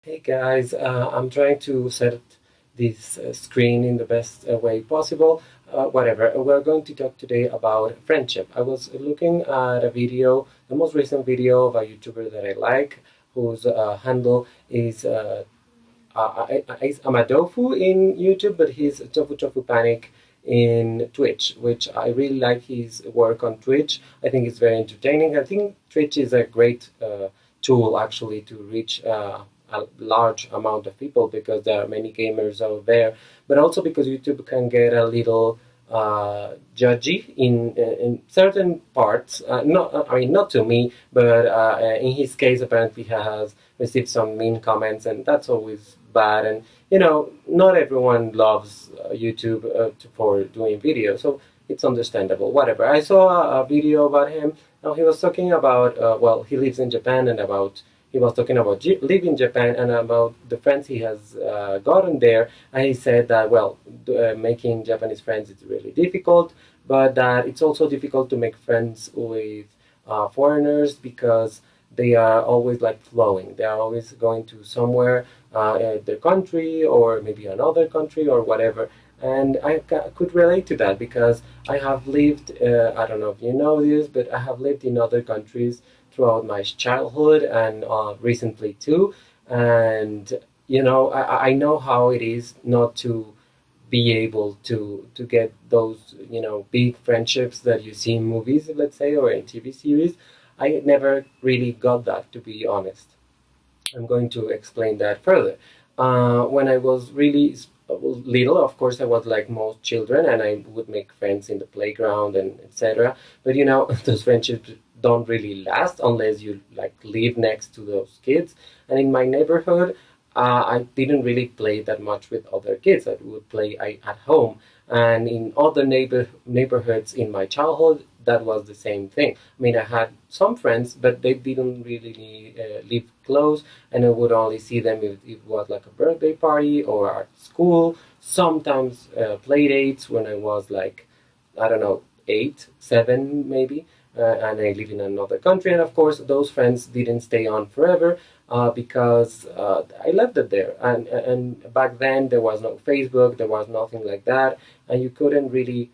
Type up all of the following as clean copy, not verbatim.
Hey guys, I'm trying to set this screen in the best way possible. Whatever, we're going to talk today about friendship. I was looking at a video, the most recent video of a YouTuber that I like, whose handle is amadofu in YouTube, but he's Tofu Tofu Panic in Twitch, which I really like his work on Twitch. I think it's very entertaining. I think Twitch is a great tool actually to reach a large amount of people because there are many gamers out there, but also because YouTube can get a little judgy in certain parts. Not, I mean, not to me, but in his case, apparently, he has received some mean comments, and that's always bad. And not everyone loves YouTube for doing videos, so it's understandable. Whatever. I saw a video about him. Now he was talking about well, he lives in Japan, and about he was talking about living in Japan and about the friends he has gotten there. And he said that, well, making Japanese friends is really difficult, but that it's also difficult to make friends with foreigners because they are always like flowing. They are always going to somewhere, their country or maybe another country or whatever. And I could relate to that because I have lived, I don't know if you know this, but I have lived in other countries throughout my childhood and recently too. And I know how it is not to be able to get those big friendships that you see in movies, let's say, or in TV series. I never really got that, to be honest. I'm going to explain that further. When I was really little, of course, I was like most children, and I would make friends in the playground and etc. But those friendships don't really last unless you like live next to those kids. And in my neighborhood, I didn't really play that much with other kids. I would play at home, and in other neighborhoods in my childhood, that was the same thing. I mean, I had some friends, but they didn't really live close, and I would only see them if it was like a birthday party or at school. Sometimes play dates when I was like, I don't know, 8, 7 maybe, and I live in another country. And of course, those friends didn't stay on forever because I left it there. And back then there was no Facebook, there was nothing like that, and you couldn't really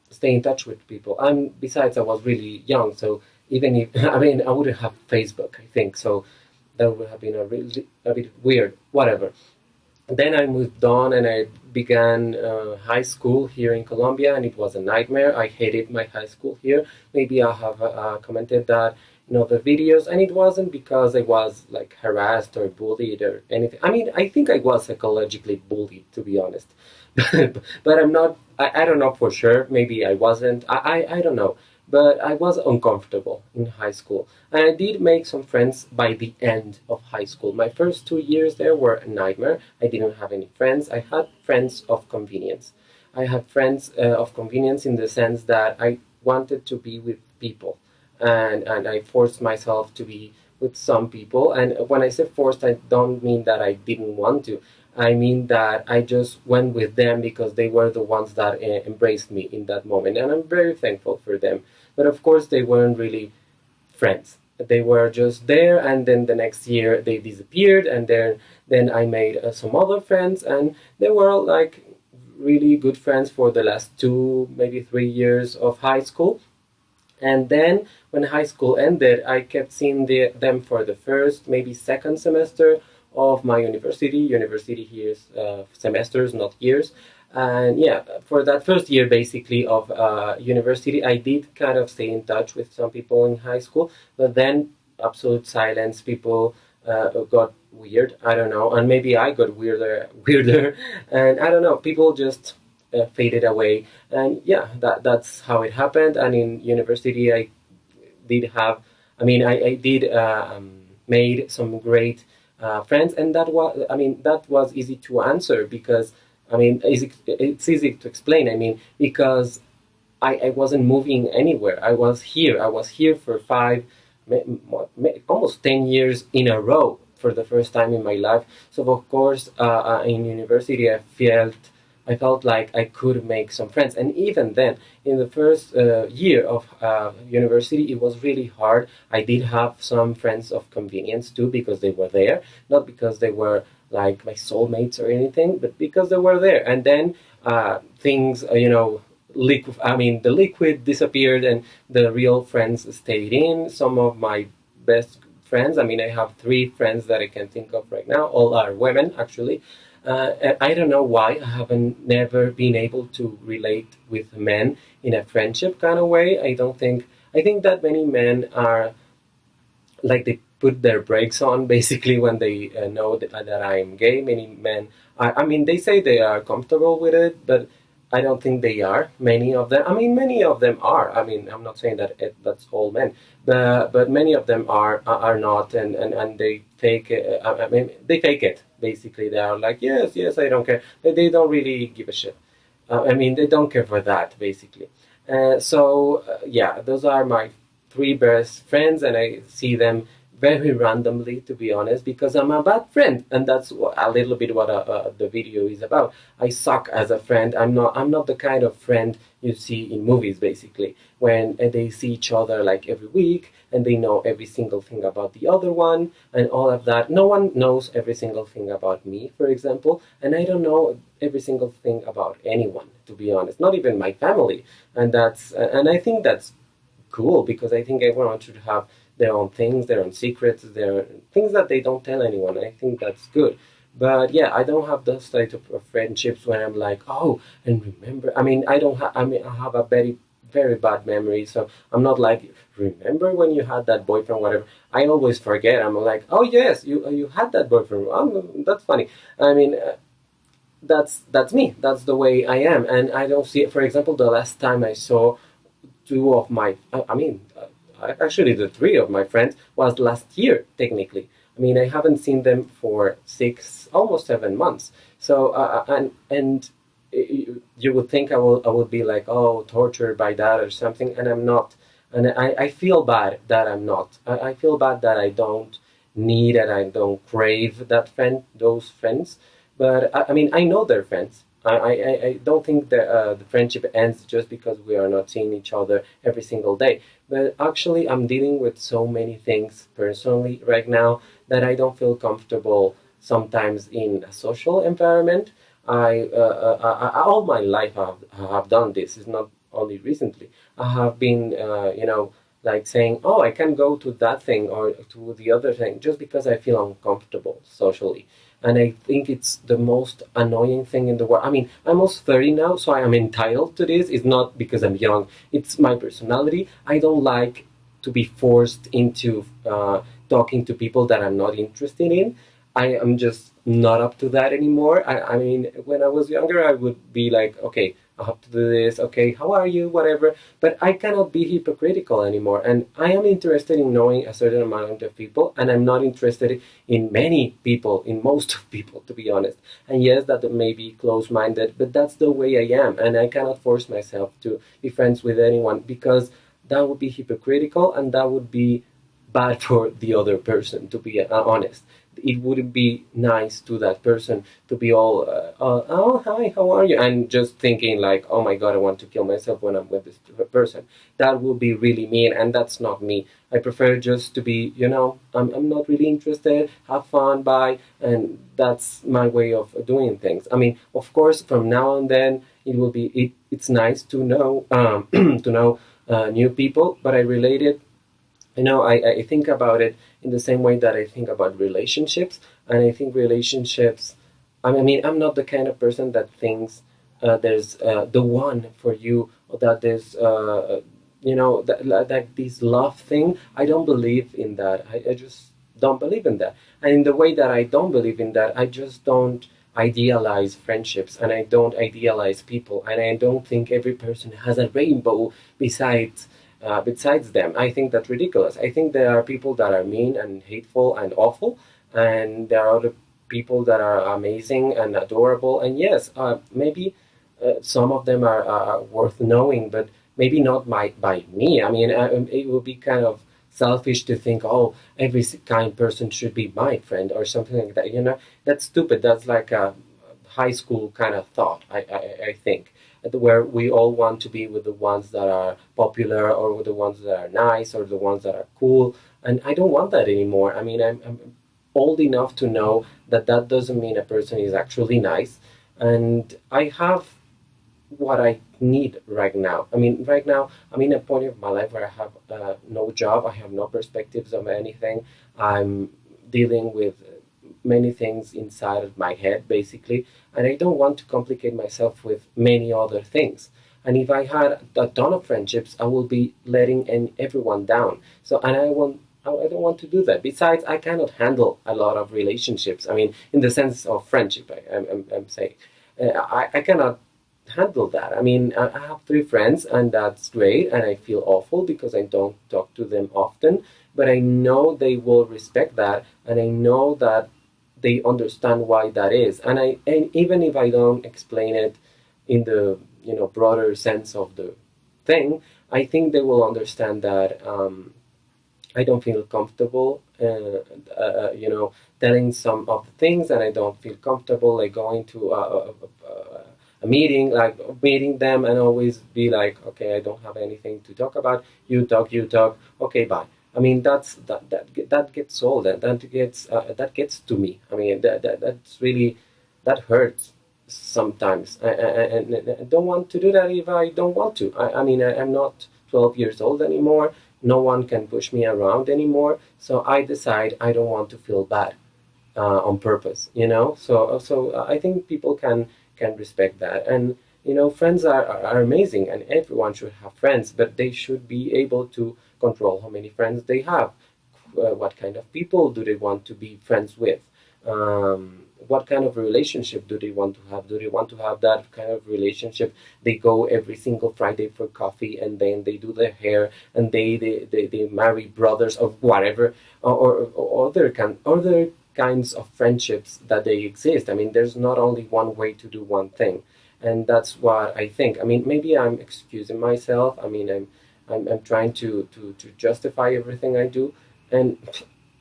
stay in touch with people. And besides, I was really young, so even if I mean I wouldn't have Facebook, I think so. That would have been a bit weird. Whatever. Then I moved on and I began high school here in Colombia, and it was a nightmare. I hated my high school here. Maybe I have commented that in other videos, and it wasn't because I was like harassed or bullied or anything. I mean, I think I was psychologically bullied, to be honest, but I'm not. I don't know for sure. Maybe I wasn't. I don't know. But I was uncomfortable in high school. And I did make some friends by the end of high school. My first 2 years there were a nightmare. I didn't have any friends. I had friends of convenience. I had friends of convenience in the sense that I wanted to be with people. And I forced myself to be with some people. And when I say forced, I don't mean that I didn't want to. I mean that I just went with them because they were the ones that embraced me in that moment. And I'm very thankful for them. But of course, they weren't really friends. They were just there, and then the next year they disappeared, and then I made some other friends, and they were like really good friends for the last 2, maybe 3 years of high school. And then when high school ended, I kept seeing them for the first, maybe second semester of my university. University here is semesters, not years. And yeah, for that first year basically of university, I did kind of stay in touch with some people in high school, but then absolute silence. People got weird. I don't know, and maybe I got weirder, and I don't know. People just faded away, and yeah, that's how it happened. And in university, I did have, I mean, I did made some great friends, and that was easy to answer because it's easy to explain. I mean, because I wasn't moving anywhere. I was here. I was here for almost 10 years in a row for the first time in my life. So of course, in university, I felt I felt like I could make some friends. And even then, in the first year of university, it was really hard. I did have some friends of convenience too, because they were there, not because they were like my soulmates or anything, but because they were there. And then things, the liquid disappeared and the real friends stayed in. Some of my best friends, I mean, I have three friends that I can think of right now. All are women, actually. And I don't know why I haven't never been able to relate with men in a friendship kind of way. I think that many men are like they put their brakes on basically when they know that I'm gay. Many men, I mean, they say they are comfortable with it, but I don't think they are. Many of them, I mean, many of them are. I mean, I'm not saying that that's all men, but many of them are not, and they fake it. I mean, they fake it. Basically, they are like, yes, yes, I don't care, but they don't really give a shit. I mean, they don't care for that, basically. Yeah, those are my three best friends, and I see them very randomly, to be honest, because I'm a bad friend, and that's a little bit what the video is about. I suck as a friend. I'm not the kind of friend you see in movies, basically, when they see each other like every week and they know every single thing about the other one and all of that. No one knows every single thing about me, for example, and I don't know every single thing about anyone, to be honest, not even my family. And I think that's cool, because I think everyone should have their own things, their own secrets, their things that they don't tell anyone. I think that's good. But yeah, I don't have those type of friendships when I'm like, oh, and remember. I mean, I don't have. I mean, I have a very very bad memory, so I'm not like, remember when you had that boyfriend, whatever. I always forget. I'm like, oh yes, you had that boyfriend. Oh, that's funny. I mean. That's me. That's the way I am, and I don't see it. For example, the last time I saw two of my, actually the three of my friends was last year, technically. I mean, I haven't seen them for almost 7 months. So, and you would think I would be like, oh, tortured by that or something, and I'm not. And I feel bad that I'm not. I feel bad that I don't need and I don't crave those friends. But I mean, I know they're friends. I don't think that the friendship ends just because we are not seeing each other every single day. But actually, I'm dealing with so many things personally right now that I don't feel comfortable sometimes in a social environment. All my life I have done this. It's not only recently. I have been, like saying, oh, I can go to that thing or to the other thing just because I feel uncomfortable socially. And I think it's the most annoying thing in the world. I mean, I'm almost 30 now, so I am entitled to this. It's not because I'm young, it's my personality. I don't like to be forced into talking to people that I'm not interested in. I am just not up to that anymore. I mean, when I was younger, I would be like, okay, I have to do this. Okay, how are you? Whatever. But I cannot be hypocritical anymore. And I am interested in knowing a certain amount of people, and I'm not interested in many people, in most of people, to be honest. And yes, that may be close-minded, but that's the way I am. And I cannot force myself to be friends with anyone, because that would be hypocritical and that would be bad for the other person, to be honest. It wouldn't be nice to that person to be all, oh, hi, how are you? And just thinking like, oh my God, I want to kill myself when I'm with this person. That would be really mean, and that's not me. I prefer just to be, I'm not really interested, have fun, bye, and that's my way of doing things. I mean, of course, from now on then, it's nice to know, to know new people, but I relate it. I think about it in the same way that I think about relationships. And I think relationships, I mean, I'm not the kind of person that thinks there's the one for you, or that there's, that this love thing. I don't believe in that. I just don't believe in that. And in the way that I don't believe in that, I just don't idealize friendships, and I don't idealize people, and I don't think every person has a rainbow besides them. I think that's ridiculous. I think there are people that are mean and hateful and awful, and there are other people that are amazing and adorable. And yes, maybe some of them are worth knowing, but maybe not by me. I mean, it would be kind of selfish to think, oh, every kind person should be my friend or something like that. That's stupid. That's like high school kind of thought, I think, where we all want to be with the ones that are popular, or with the ones that are nice, or the ones that are cool. And I don't want that anymore. I mean, I'm old enough to know that that doesn't mean a person is actually nice. And I have what I need right now. I mean, right now, I'm in a point of my life where I have no job, I have no perspectives of anything. I'm dealing with many things inside of my head, basically, and I don't want to complicate myself with many other things. And if I had a ton of friendships, I will be letting everyone down. So, and I don't want to do that. Besides, I cannot handle a lot of relationships. I mean, in the sense of friendship, I'm saying. I cannot handle that. I mean, I have three friends, and that's great, and I feel awful because I don't talk to them often, but I know they will respect that, and I know that they understand why that is. And even if I don't explain it in the broader sense of the thing, I think they will understand that I don't feel comfortable, telling some of the things, and I don't feel comfortable like going to a meeting, like meeting them and always be like, okay, I don't have anything to talk about. You talk. Okay, bye. I mean, that gets old. That gets to me. I mean, that's really, that hurts sometimes. I don't want to do that if I don't want to. I mean, I'm not 12 years old anymore. No one can push me around anymore. So I decide I don't want to feel bad on purpose. So I think people can respect that. And friends are amazing, and everyone should have friends, but they should be able to control how many friends they have. What kind of people do they want to be friends with? What kind of relationship do they want to have? Do they want to have that kind of relationship? They go every single Friday for coffee, and then they do their hair, and they marry brothers or whatever, or other kinds of friendships that they exist. I mean, there's not only one way to do one thing, and that's what I think. I mean, maybe I'm excusing myself. I mean, I'm trying to justify everything I do, and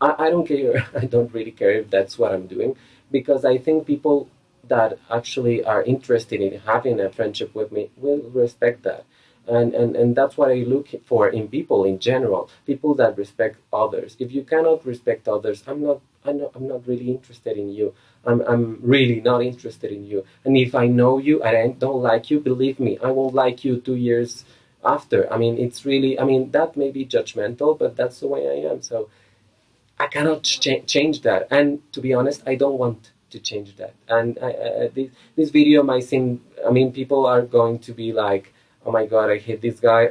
I don't care. I don't really care if that's what I'm doing, because I think people that actually are interested in having a friendship with me will respect that. And that's what I look for in people in general, people that respect others. If you cannot respect others, I'm not really interested in you. I'm really not interested in you. And if I know you and I don't like you, believe me, I won't like you 2 years after. I mean, it's really, I mean, that may be judgmental, but that's the way I am. So I cannot change that. And to be honest, I don't want to change that. And this video might seem, I mean, people are going to be like, oh my God, I hate this guy.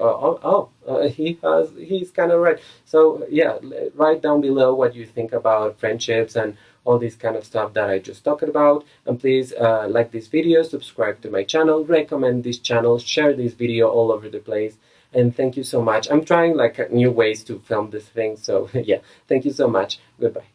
He's kind of right. So yeah, write down below what you think about friendships and all this kind of stuff that I just talked about. And please like this video, subscribe to my channel, recommend this channel, share this video all over the place. And thank you so much. I'm trying like new ways to film this thing. So yeah, thank you so much. Goodbye.